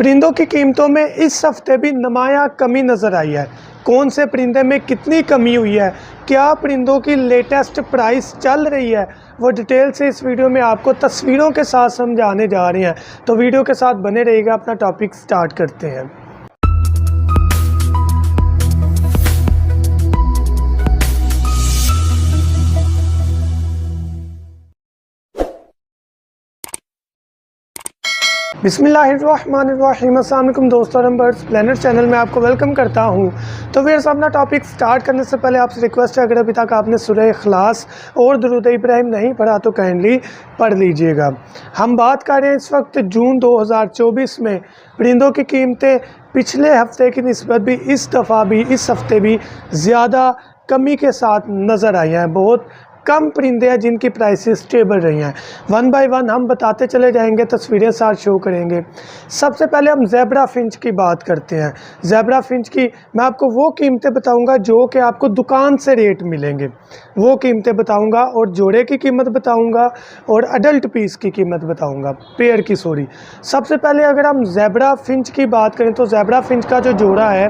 परिंदों की कीमतों में इस हफ्ते भी नुमायां कमी नज़र आई है। कौन से परिंदे में कितनी कमी हुई है, क्या परिंदों की लेटेस्ट प्राइस चल रही है, वो डिटेल से इस वीडियो में आपको तस्वीरों के साथ समझाने जा रहे हैं। तो वीडियो के साथ बने रहिएगा। अपना टॉपिक स्टार्ट करते हैं। बिस्मिल्लाहिर्रहमानिर्रहीम। अस्सलाम वालेकुम दोस्तों, हम बर्ड्स प्लेनेट चैनल में आपको वेलकम करता हूं। तो फिर अपना टॉपिक स्टार्ट करने से पहले आपसे रिक्वेस्ट है, अगर अभी तक आपने सूरह इखलास और दुरूद इब्राहिम नहीं पढ़ा तो काइंडली पढ़ लीजिएगा। हम बात कर रहे हैं इस वक्त जून 2024 में परिंदों की कीमतें पिछले हफ्ते की निस्बत भी इस दफ़ा भी इस हफ्ते भी ज़्यादा कमी के साथ नज़र आई हैं। बहुत कम परिंदे हैं जिनकी प्राइसेस स्टेबल रही हैं। वन बाय वन हम बताते चले जाएंगे, तस्वीरें साथ शो करेंगे। सबसे पहले हम ज़ेबरा फिंच की बात करते हैं। ज़ेबरा फिंच की मैं आपको वो कीमतें बताऊंगा जो कि आपको दुकान से रेट मिलेंगे, वो कीमतें बताऊंगा, और जोड़े की कीमत बताऊंगा और अडल्ट पीस की कीमत बताऊंगा, पेयर की सॉरी। सबसे पहले अगर हम ज़ेबरा फिंच की बात करें तो ज़ेबरा फिंच का जो जोड़ा है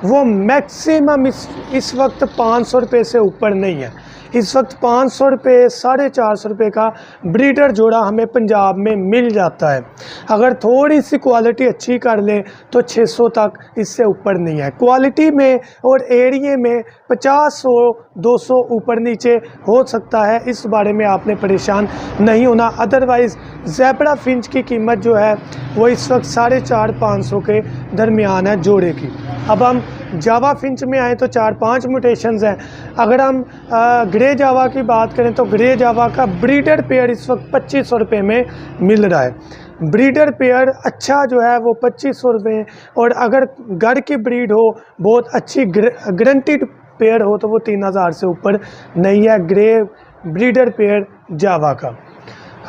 वो मैक्सिमम इस वक्त 500 रुपये से ऊपर नहीं है। इस वक्त 500 रुपये 450 रुपये का ब्रीडर जोड़ा हमें पंजाब में मिल जाता है। अगर थोड़ी सी क्वालिटी अच्छी कर लें तो 600 तक, इससे ऊपर नहीं है। क्वालिटी में और एरिए में 50-100-200 ऊपर नीचे हो सकता है, इस बारे में आपने परेशान नहीं होना। अदरवाइज़ ज़ेबरा फिंच की कीमत जो है वो इस वक्त 450-500 के दरमियान है जोड़े की। अब हम जावा फिंच में आए तो 4-5 म्यूटेशंस हैं। अगर हम ग्रे जावा की बात करें तो ग्रे जावा का ब्रीडर पेयर इस वक्त 2500 रुपये में मिल रहा है। ब्रीडर पेयर अच्छा जो है वो 2500 रुपये, और अगर घर की ब्रीड हो, बहुत अच्छी गारंटीड पेयर हो, तो वो 3000 से ऊपर नहीं है ग्रे ब्रीडर पेयर जावा का।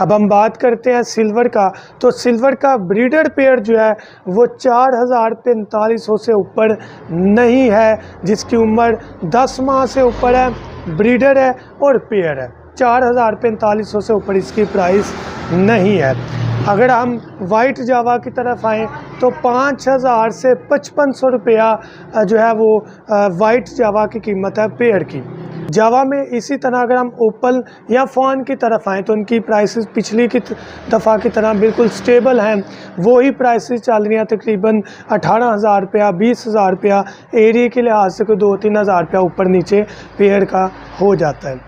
अब हम बात करते हैं सिल्वर का, तो सिल्वर का ब्रीडर पेयर जो है वो 4000-4500 से ऊपर नहीं है, जिसकी उम्र 10 माह से ऊपर है, ब्रीडर है और पेयर है। 4000-4500 से ऊपर इसकी प्राइस नहीं है। अगर हम वाइट जावा की तरफ आएँ तो 5000 से 5500 रुपया जो है वो वाइट जावा की कीमत है पेयर की। जावा में इसी तरह अगर हम ओपल या फॉन की तरफ आएँ तो उनकी प्राइसेस पिछली की दफ़ा की तरह बिल्कुल स्टेबल हैं। वही प्राइसेस चल रही हैं, तकरीबन 18,000 रुपया, 20,000 रुपया, एरिया के लिहाज से कोई 2-3 हज़ार रुपया ऊपर नीचे पेयर का हो जाता है।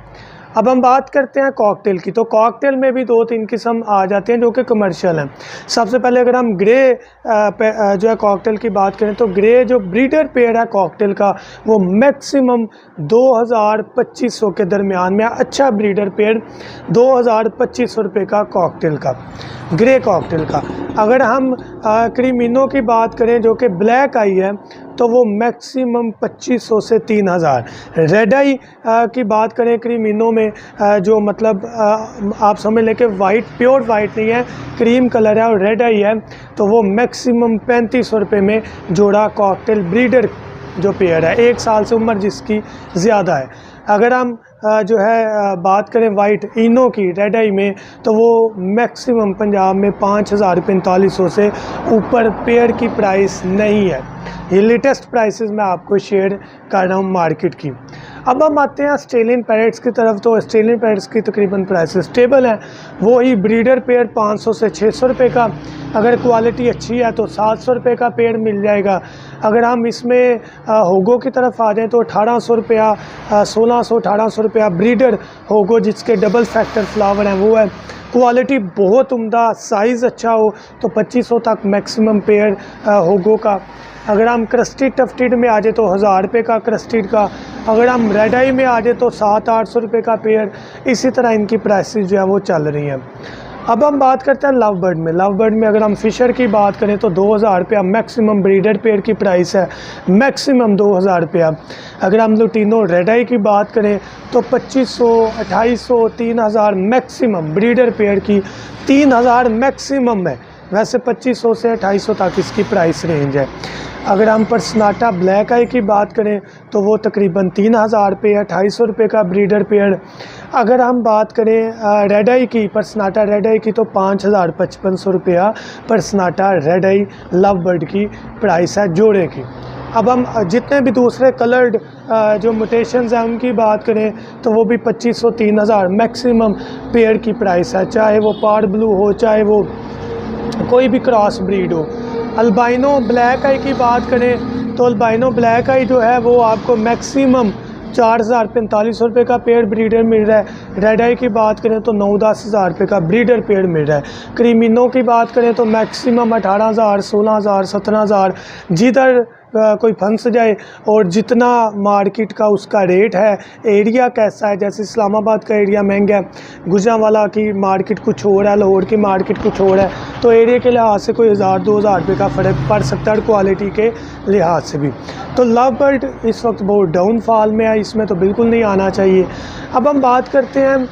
अब हम बात करते हैं कॉकटेल की, तो कॉकटेल में भी 2-3 किस्म आ जाते हैं जो कि कमर्शियल हैं। सबसे पहले अगर हम ग्रे जो है कॉकटेल की बात करें तो ग्रे जो ब्रीडर पेयर है कॉकटेल का वो मैक्सिमम 2000-2500 के दरमियान में। अच्छा ब्रीडर पेयर 2000-2500 रुपये का कॉकटेल का, ग्रे कॉकटेल का। अगर हम क्रीमिनो की बात करें जो कि ब्लैक आई है तो वो मैक्सिमम 2500 से 3000। रेड आई की बात करें क्रीमिनो में, जो मतलब आप समझ लें कि वाइट, प्योर वाइट नहीं है, क्रीम कलर है और रेड आई है, तो वो मैक्सिमम 3500 रुपये में जोड़ा कॉकटेल ब्रीडर जो पेयर है, 1 साल से उम्र जिसकी ज़्यादा है। अगर हम जो है बात करें वाइट इनो की रेड आई में, तो वो मैक्सिमम पंजाब में 5000-4500 से ऊपर पेयर की प्राइस नहीं है। ये लेटेस्ट प्राइसेस मैं आपको शेयर कर रहा हूँ मार्केट की। अब हम आते हैं ऑस्ट्रेलियन पैरेट्स की तरफ, तो ऑस्ट्रेलियन पैरेट्स की तकरीबन प्राइसेस स्टेबल हैं। वो ही ब्रीडर पेयर 500 से 600 रुपये का, अगर क्वालिटी अच्छी है तो 700 रुपये का पेयर मिल जाएगा। अगर हम इसमें होगो की तरफ आ जाएँ तो 1800 रुपया, 1600-1800 रुपया ब्रीडर होगो जिसके डबल फैक्टर फ्लावर हैं वो है। क्वालिटी बहुत उम्दा, साइज़ अच्छा हो तो 2500 तक मैक्सिमम पेयर होगो का। अगर हम क्रस्टेड टफ्टेड में आ जाए तो 1000 रुपये का क्रस्टेड का। अगर हम रेड आई में आ जाए तो 700-800 रुपये का पेयर। इसी तरह इनकी प्राइसेस जो है वो चल रही हैं। अब हम बात करते हैं लव बर्ड में। लव बर्ड में अगर हम फिशर की बात करें तो 2000 रुपया मैक्सिमम ब्रीडर पेयर की प्राइस है, मैक्सिमम 2000 रुपया। अगर हम लुटिनो रेड आई की बात करें तो 2500, 2800, 3000 मैक्सिमम ब्रीडर पेयर की, 3000 मैक्सिमम है। वैसे 2500 से 2800 तक इसकी प्राइस रेंज है। अगर हम पर्सनाटा ब्लैक आई की बात करें तो वो तकरीबन 3000 रुपये, 2800 रुपये का ब्रीडर पेयर। अगर हम बात करें रेड आई की, परसनाटा रेड आई की, तो 5,5500 रुपया परसनाटा रेड आई लव बर्ड की प्राइस है जोड़े की। अब हम जितने भी दूसरे कलर्ड जो म्यूटेशंस हैं उनकी बात करें तो वो भी 2500 3000 मैक्सिमम पेयर की प्राइस है, चाहे वो पार ब्लू हो, चाहे वो कोई भी क्रॉस ब्रीड हो। अल्बाइनो ब्लैक आई की बात करें तो अल्बाइनो ब्लैक आई जो है वो आपको मैक्सिमम 4,045 रुपये का पेयर ब्रीडर मिल रहा है। रेड आई की बात करें तो 9-10 हज़ार रुपये का ब्रीडर पेयर मिल रहा है। क्रीमिनो की बात करें तो मैक्सिमम 18,000 16,000 17,000 जिधर कोई फंस जाए और जितना मार्केट का उसका रेट है। एरिया कैसा है, जैसे इस्लामाबाद का एरिया महंगा है, गुजरांवाला की मार्केट कुछ और है, लाहौर की मार्केट कुछ और है, तो एरिया के लिहाज से कोई 1,000-2,000 रुपये का फ़र्क पड़ सकता है क्वालिटी के लिहाज से भी। तो लव बर्ड इस वक्त बहुत डाउनफॉल में है, इसमें तो बिल्कुल नहीं आना चाहिए। अब हम बात करते हैं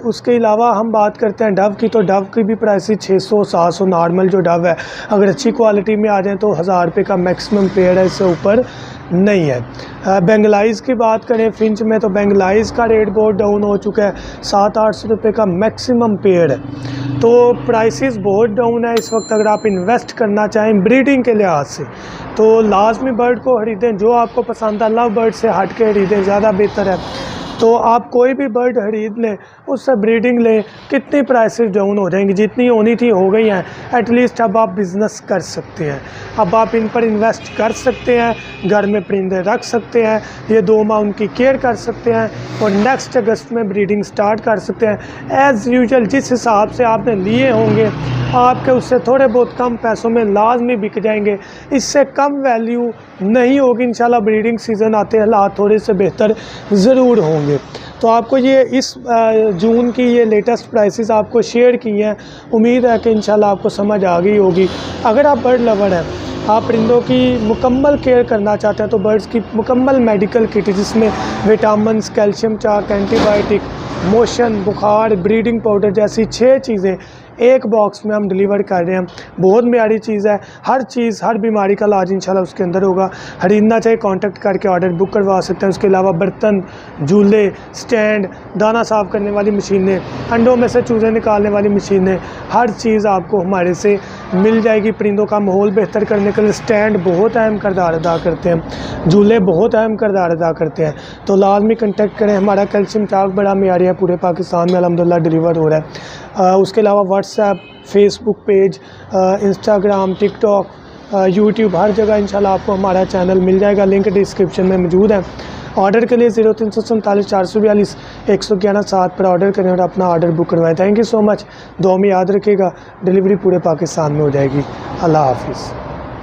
उसके अलावा हम बात करते हैं डव की, तो डव की भी प्राइस 600-700 नॉर्मल जो डव है, अगर अच्छी क्वालिटी में आ जाए तो 1000 रुपये का मैक्सिमम पेयर है, इससे ऊपर नहीं है। बेंगलाइज़ की बात करें फिंच में, तो बेंगलाइज़ का रेट बहुत डाउन हो चुका है, 700-800 रुपये का मैक्सिमम पेयर है, तो प्राइसेस बहुत डाउन है इस वक्त। अगर आप इन्वेस्ट करना चाहें ब्रीडिंग के लिहाज से तो लाजमी बर्ड को ख़रीदें, जो आपको पसंद है लव बर्ड से हट के ख़रीदें, ज़्यादा बेहतर है। तो आप कोई भी बर्ड ख़रीद लें, उससे ब्रीडिंग लें, कितनी प्राइसेस डाउन हो जाएंगी, जितनी होनी थी हो गई हैं। एटलीस्ट अब आप बिज़नेस कर सकते हैं, अब आप इन पर इन्वेस्ट कर सकते हैं, घर में परिंदे रख सकते हैं, ये 2 माह उनकी केयर कर सकते हैं और नेक्स्ट अगस्त में ब्रीडिंग स्टार्ट कर सकते हैं। एज़ यूजुअल जिस हिसाब से आपने लिए होंगे आपके उससे थोड़े बहुत कम पैसों में लाजमी बिक जाएंगे, इससे कम वैल्यू नहीं होगी। इंशाल्लाह ब्रीडिंग सीज़न आते हालात थोड़े से बेहतर ज़रूर होंगे। तो आपको ये इस जून की ये लेटेस्ट प्राइसेस आपको शेयर की हैं, उम्मीद है कि इंशाल्लाह आपको समझ आ गई होगी। अगर आप बर्ड लवर हैं, आप परिंदों की मुकम्मल केयर करना चाहते हैं, तो बर्ड्स की मुकम्मल मेडिकल किट जिसमें विटामिन, कैल्शियम चाक, एंटीबायोटिक, मोशन, बुखार, ब्रीडिंग पाउडर जैसी 6 चीज़ें एक बॉक्स में हम डिलीवर कर रहे हैं। बहुत म्यारी चीज़ है, हर चीज़ हर बीमारी का इलाज इंशाल्लाह उसके अंदर होगा। खरीदना चाहिए कांटेक्ट करके ऑर्डर बुक करवा सकते हैं। उसके अलावा बर्तन, झूले, स्टैंड, दाना साफ़ करने वाली मशीनें, अंडों में से चूज़े निकालने वाली मशीनें, हर चीज़ आपको हमारे से मिल जाएगी। परिंदों का माहौल बेहतर करने के लिए स्टैंड बहुत अहम किरदार अदा करते हैं, झूले बहुत अहम किरदार अदा करते हैं, तो लाजमी कंटेक्ट करें। हमारा कैल्शियम चाक बड़ा म्यारी है, पूरे पाकिस्तान में अल्हम्दुलिल्लाह डिलीवर हो रहा है। उसके अलावा WhatsApp, Facebook page, Instagram, TikTok, YouTube, हर जगह इंशाल्लाह आपको हमारा चैनल मिल जाएगा, लिंक डिस्क्रिप्शन में मौजूद है। ऑर्डर के लिए 0347 442 111 7 पर ऑर्डर करें और अपना ऑर्डर बुक करवाएं। Thank you so much. दुआ में याद रखिएगा, डिलीवरी पूरे पाकिस्तान में हो जाएगी। अल्लाह हाफिज़।